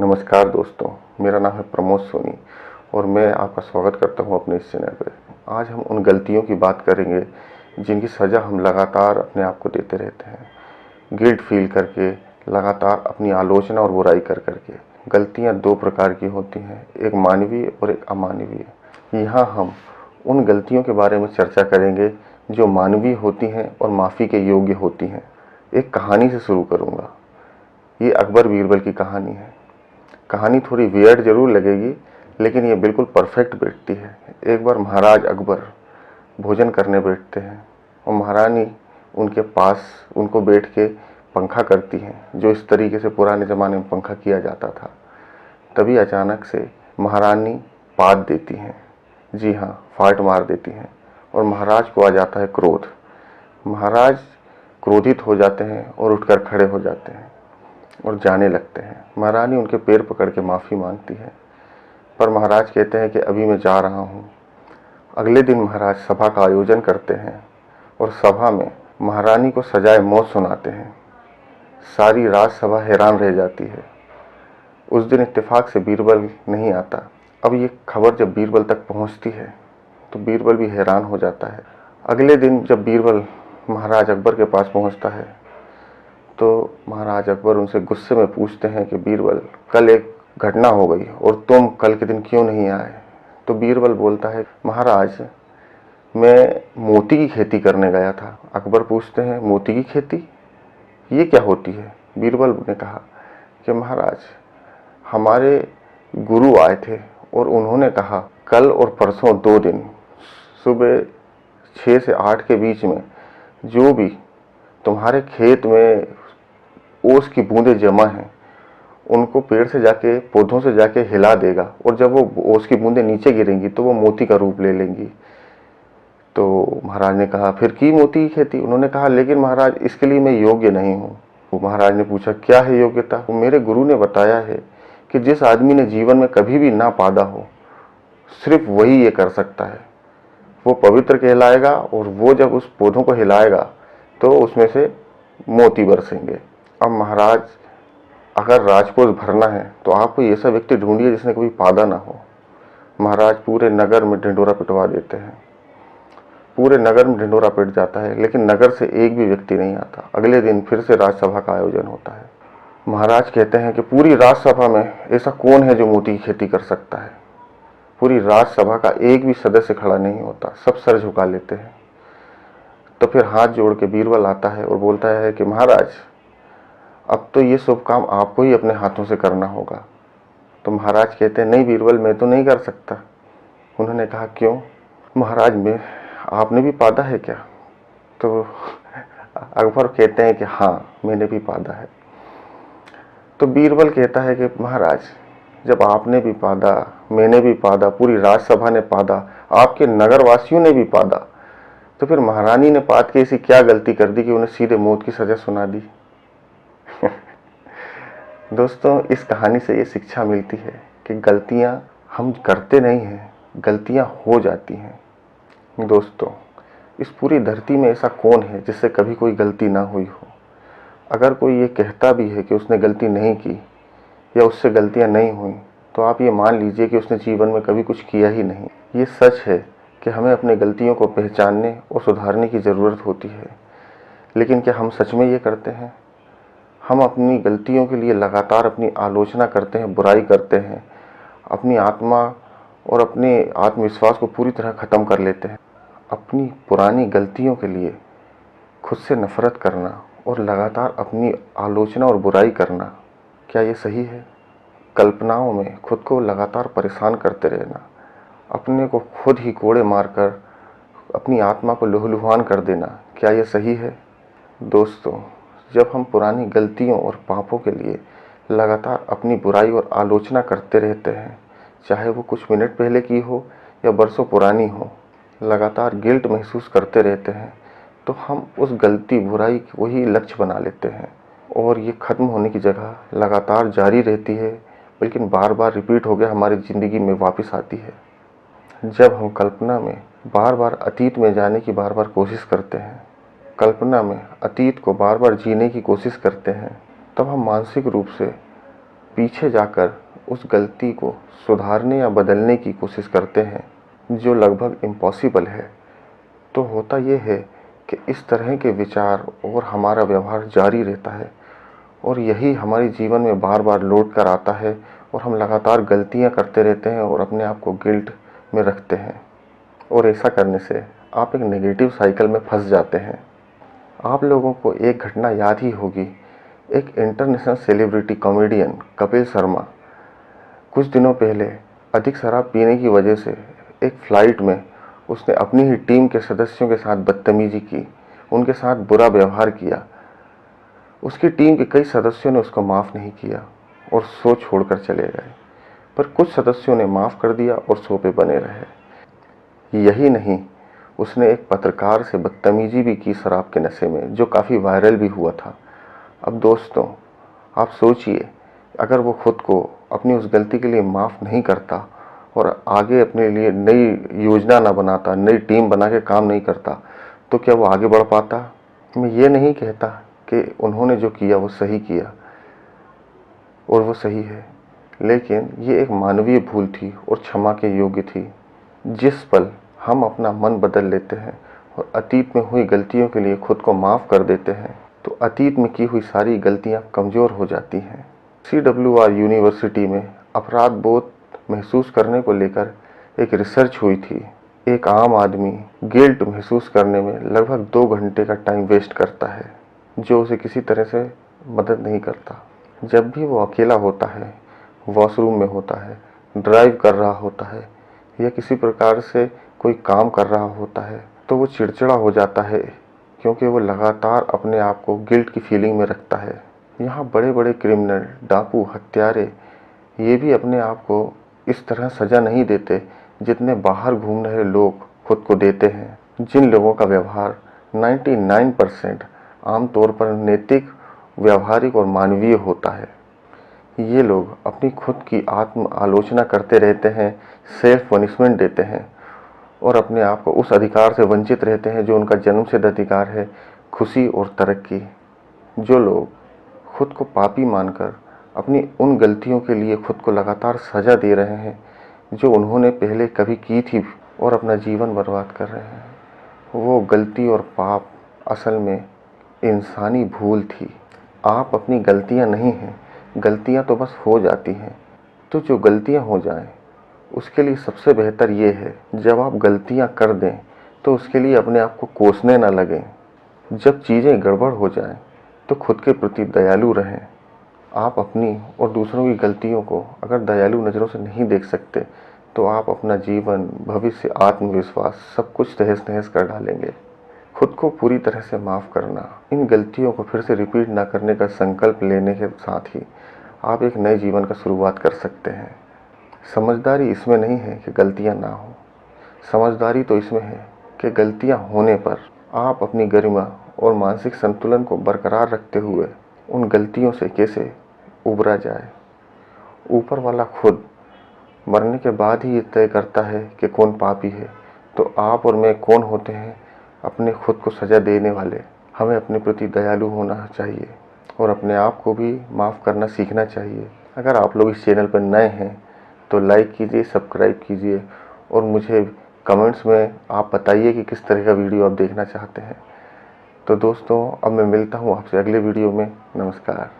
नमस्कार दोस्तों, मेरा नाम है प्रमोद सोनी और मैं आपका स्वागत करता हूं अपने इस चैनल पर। आज हम उन गलतियों की बात करेंगे जिनकी सज़ा हम लगातार अपने आप को देते रहते हैं, गिल्ट फील करके, लगातार अपनी आलोचना और बुराई कर करके। गलतियां दो प्रकार की होती हैं, एक मानवीय और एक अमानवीय। यहाँ हम उन गलतियों के बारे में चर्चा करेंगे जो मानवीय होती हैं और माफ़ी के योग्य होती हैं। एक कहानी से शुरू करूँगा। ये अकबर बीरबल की कहानी है। कहानी थोड़ी वियर्ड जरूर लगेगी, लेकिन ये बिल्कुल परफेक्ट बैठती है। एक बार महाराज अकबर भोजन करने बैठते हैं और महारानी उनके पास उनको बैठ के पंखा करती हैं, जो इस तरीके से पुराने ज़माने में पंखा किया जाता था। तभी अचानक से महारानी पाद देती हैं, जी हाँ, फाट मार देती हैं और महाराज को आ जाता है क्रोध। महाराज क्रोधित हो जाते हैं और उठकर खड़े हो जाते हैं और जाने लगते हैं। महारानी उनके पैर पकड़ के माफ़ी मांगती है, पर महाराज कहते हैं कि अभी मैं जा रहा हूँ। अगले दिन महाराज सभा का आयोजन करते हैं और सभा में महारानी को सजाए मौत सुनाते हैं। सारी राजसभा हैरान रह जाती है। उस दिन इत्तेफाक से बीरबल नहीं आता। अब ये खबर जब बीरबल तक पहुँचती है तो बीरबल भी हैरान हो जाता है। अगले दिन जब बीरबल महाराज अकबर के पास पहुँचता है तो महाराज अकबर उनसे गुस्से में पूछते हैं कि बीरबल, कल एक घटना हो गई और तुम कल के दिन क्यों नहीं आए? तो बीरबल बोलता है, महाराज मैं मोती की खेती करने गया था। अकबर पूछते हैं, मोती की खेती, ये क्या होती है? बीरबल ने कहा कि महाराज हमारे गुरु आए थे और उन्होंने कहा कल और परसों 2 दिन सुबह 6 से 8 के बीच में जो भी तुम्हारे खेत में ओस की बूंदें जमा हैं उनको पेड़ से जाके, पौधों से जाके हिला देगा और जब वो ओस की बूंदें नीचे गिरेंगी तो वो मोती का रूप ले लेंगी। तो महाराज ने कहा, फिर की मोती की खेती? उन्होंने कहा, लेकिन महाराज इसके लिए मैं योग्य नहीं हूँ। तो महाराज ने पूछा, क्या है योग्यता? तो मेरे गुरु ने बताया है कि जिस आदमी ने जीवन में कभी भी ना पादा हो, सिर्फ वही ये कर सकता है। वो पवित्र कहलाएगा और वो जब उस पौधों को हिलाएगा तो उसमें से मोती बरसेंगे। अब महाराज, अगर राजकोष भरना है तो आप कोई ऐसा व्यक्ति ढूंढिए जिसने कभी पादा ना हो। महाराज पूरे नगर में ढिंढोरा पिटवा देते हैं। पूरे नगर में ढिंढोरा पिट जाता है, लेकिन नगर से एक भी व्यक्ति नहीं आता। अगले दिन फिर से राजसभा का आयोजन होता है। महाराज कहते हैं कि पूरी राजसभा में ऐसा कौन है जो मोती की खेती कर सकता है? पूरी राजसभा का एक भी सदस्य खड़ा नहीं होता, सब सर झुका लेते हैं। तो फिर हाथ जोड़ के बीरबल आता है और बोलता है कि महाराज अब तो ये शुभ काम आपको ही अपने हाथों से करना होगा। तो महाराज कहते हैं, नहीं बीरबल, मैं तो नहीं कर सकता। उन्होंने कहा, क्यों? महाराज में आपने भी पादा है क्या? तो अकबर कहते हैं कि हाँ, मैंने भी पादा है। तो बीरबल कहता है कि महाराज जब आपने भी पादा, मैंने भी पादा, पूरी राजसभा ने पादा, आपके नगरवासियों ने भी पादा, तो फिर महारानी ने पाद के ऐसी क्या गलती कर दी कि उन्हें सीधे मौत की सजा सुना दी? दोस्तों, इस कहानी से ये शिक्षा मिलती है कि गलतियां हम करते नहीं हैं, गलतियां हो जाती हैं। दोस्तों, इस पूरी धरती में ऐसा कौन है जिससे कभी कोई गलती ना हुई हो? अगर कोई ये कहता भी है कि उसने गलती नहीं की या उससे गलतियां नहीं हुई, तो आप ये मान लीजिए कि उसने जीवन में कभी कुछ किया ही नहीं। ये सच है कि हमें अपनी गलतियों को पहचानने और सुधारने की ज़रूरत होती है, लेकिन क्या हम सच में ये करते हैं? हम अपनी गलतियों के लिए लगातार अपनी आलोचना करते हैं, बुराई करते हैं, अपनी आत्मा और अपने आत्मविश्वास को पूरी तरह ख़त्म कर लेते हैं। अपनी पुरानी गलतियों के लिए खुद से नफ़रत करना और लगातार अपनी आलोचना और बुराई करना, क्या ये सही है? कल्पनाओं में खुद को लगातार परेशान करते रहना, अपने को खुद ही कोड़े मारकर अपनी आत्मा को लहूलुहान कर देना, क्या ये सही है? दोस्तों, जब हम पुरानी गलतियों और पापों के लिए लगातार अपनी बुराई और आलोचना करते रहते हैं, चाहे वो कुछ मिनट पहले की हो या बरसों पुरानी हो, लगातार गिल्ट महसूस करते रहते हैं, तो हम उस गलती, बुराई को ही लक्ष्य बना लेते हैं और ये ख़त्म होने की जगह लगातार जारी रहती है, बल्कि बार बार रिपीट हो गया हमारी ज़िंदगी में वापस आती है। जब हम कल्पना में बार बार अतीत में जाने की बार बार कोशिश करते हैं, कल्पना में अतीत को बार बार जीने की कोशिश करते हैं, तब हम मानसिक रूप से पीछे जाकर उस गलती को सुधारने या बदलने की कोशिश करते हैं, जो लगभग इम्पॉसिबल है, तो होता ये है कि इस तरह के विचार और हमारा व्यवहार जारी रहता है और यही हमारे जीवन में बार बार लौट कर आता है और हम लगातार गलतियां करते रहते हैं और अपने आप को गिल्ट में रखते हैं। और ऐसा करने से आप एक नेगेटिव साइकिल में फंस जाते हैं। आप लोगों को एक घटना याद ही होगी। एक international celebrity comedian Kapil Sharma कुछ दिनों पहले अधिक शराब पीने की वजह से एक फ्लाइट में उसने अपनी ही टीम के सदस्यों के साथ बदतमीजी की, उनके साथ बुरा व्यवहार किया। उसकी टीम के कई सदस्यों ने उसको माफ़ नहीं किया और शो छोड़कर चले गए, पर कुछ सदस्यों ने माफ़ कर दिया और शो पे बने रहे। यही नहीं, उसने एक पत्रकार से बदतमीजी भी की शराब के नशे में, जो काफ़ी वायरल भी हुआ था। अब दोस्तों, आप सोचिए, अगर वो खुद को अपनी उस गलती के लिए माफ़ नहीं करता और आगे अपने लिए नई योजना ना बनाता, नई टीम बना के काम नहीं करता, तो क्या वो आगे बढ़ पाता? मैं ये नहीं कहता कि उन्होंने जो किया वो सही किया और वो सही है, लेकिन ये एक मानवीय भूल थी और क्षमा के योग्य थी। जिस पल हम अपना मन बदल लेते हैं और अतीत में हुई गलतियों के लिए खुद को माफ़ कर देते हैं, तो अतीत में की हुई सारी गलतियां कमज़ोर हो जाती हैं। CWR यूनिवर्सिटी में अपराध बोध महसूस करने को लेकर एक रिसर्च हुई थी। एक आम आदमी गिल्ट महसूस करने में लगभग 2 घंटे का टाइम वेस्ट करता है, जो उसे किसी तरह से मदद नहीं करता। जब भी वो अकेला होता है, वॉशरूम में होता है, ड्राइव कर रहा होता है या किसी प्रकार से कोई काम कर रहा होता है, तो वो चिड़चिड़ा हो जाता है, क्योंकि वो लगातार अपने आप को गिल्ट की फीलिंग में रखता है। यहाँ बड़े बड़े क्रिमिनल, डाकू, हत्यारे ये भी अपने आप को इस तरह सज़ा नहीं देते जितने बाहर घूम रहे लोग खुद को देते हैं, जिन लोगों का व्यवहार 99% आमतौर पर नैतिक, व्यावहारिक और मानवीय होता है। ये लोग अपनी खुद की आत्म आलोचना करते रहते हैं, सेल्फ पनिशमेंट देते हैं और अपने आप को उस अधिकार से वंचित रहते हैं जो उनका जन्मसिद्ध अधिकार है, खुशी और तरक्की। जो लोग खुद को पापी मानकर अपनी उन गलतियों के लिए खुद को लगातार सज़ा दे रहे हैं जो उन्होंने पहले कभी की थी और अपना जीवन बर्बाद कर रहे हैं, वो गलती और पाप असल में इंसानी भूल थी। आप अपनी गलतियां नहीं हैं, गलतियां तो बस हो जाती हैं। तो जो गलतियां हो जाएं, उसके लिए सबसे बेहतर ये है, जब आप गलतियां कर दें तो उसके लिए अपने आप को कोसने ना लगें। जब चीज़ें गड़बड़ हो जाएं तो खुद के प्रति दयालु रहें। आप अपनी और दूसरों की गलतियों को अगर दयालु नज़रों से नहीं देख सकते, तो आप अपना जीवन, भविष्य, आत्मविश्वास सब कुछ तहस नहस कर डालेंगे। खुद को पूरी तरह से माफ़ करना, इन गलतियों को फिर से रिपीट ना करने का संकल्प लेने के साथ ही आप एक नए जीवन का शुरुआत कर सकते हैं। समझदारी इसमें नहीं है कि गलतियां ना हो, समझदारी तो इसमें है कि गलतियां होने पर आप अपनी गरिमा और मानसिक संतुलन को बरकरार रखते हुए उन गलतियों से कैसे उबरा जाए। ऊपर वाला खुद मरने के बाद ही ये तय करता है कि कौन पापी है, तो आप और मैं कौन होते हैं अपने खुद को सज़ा देने वाले। हमें अपने प्रति दयालु होना चाहिए और अपने आप को भी माफ़ करना सीखना चाहिए। अगर आप लोग इस चैनल पर नए हैं तो लाइक कीजिए, सब्सक्राइब कीजिए और मुझे कमेंट्स में आप बताइए कि किस तरह का वीडियो आप देखना चाहते हैं। तो दोस्तों, अब मैं मिलता हूँ आपसे अगले वीडियो में। नमस्कार।